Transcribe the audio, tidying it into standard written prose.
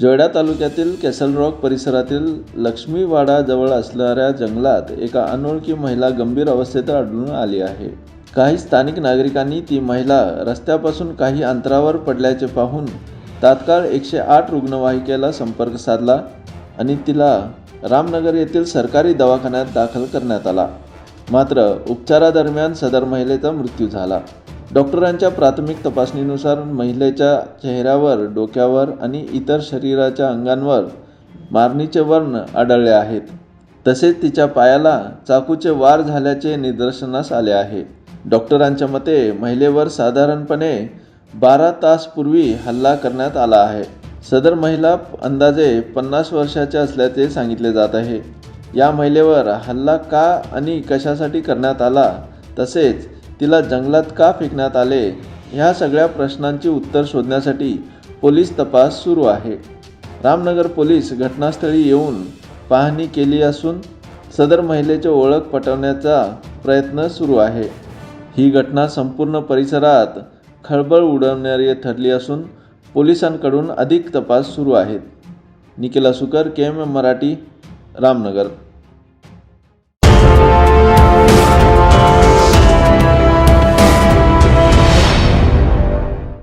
जोयडा तालुक्यातील कॅसलरॉक परिसरातील लक्ष्मीवाडाजवळ असणाऱ्या जंगलात एका अनोळखी महिला गंभीर अवस्थेत आढळून आली आहे। काही स्थानिक नागरिकांनी ती महिला रस्त्यापासून काही अंतरावर पडल्याचे पाहून तात्काळ 108 रुग्णवाहिकेला संपर्क साधला आणि तिला रामनगर येथील सरकारी दवाखान्यात दाखल करण्यात आला। मात्र उपचारादरम्यान सदर महिलेचा मृत्यू झाला। डॉक्टरांच्या प्राथमिक तपासणीनुसार महिलेच्या चेहऱ्यावर, डोक्यावर आणि इतर शरीराच्या अंगांवर मारणीचे वर्ण आढळले आहेत। तसेच तिच्या पायाला चाकूचे वार झाल्याचे निदर्शनास आले आहे। डॉक्टरांच्या मते महिलेवर साधारणपणे 12 तास पूर्वी हल्ला करण्यात आला आहे। सदर महिला अंदाजे 50 वर्षाची असल्याचे सांगितले जात आहे। या महिलेवर हल्ला का आणि कशासाठी करण्यात आला, तसेच तिला जंगलात का फेकण्यात आले, ह्या सगळ्या प्रश्नांची उत्तर शोधण्यासाठी पोलीस तपास सुरू आहे। रामनगर पोलीस घटनास्थळी येऊन पाहणी केली असून सदर महिलेची ओळख पटवण्याचा प्रयत्न सुरू आहे। ही घटना संपूर्ण परिसरात खळबळ उडवणारी ठरली असून पोलिसांकडून अधिक तपास सुरू आहेत। निखिल असुकर, KMM मराठी, रामनगर।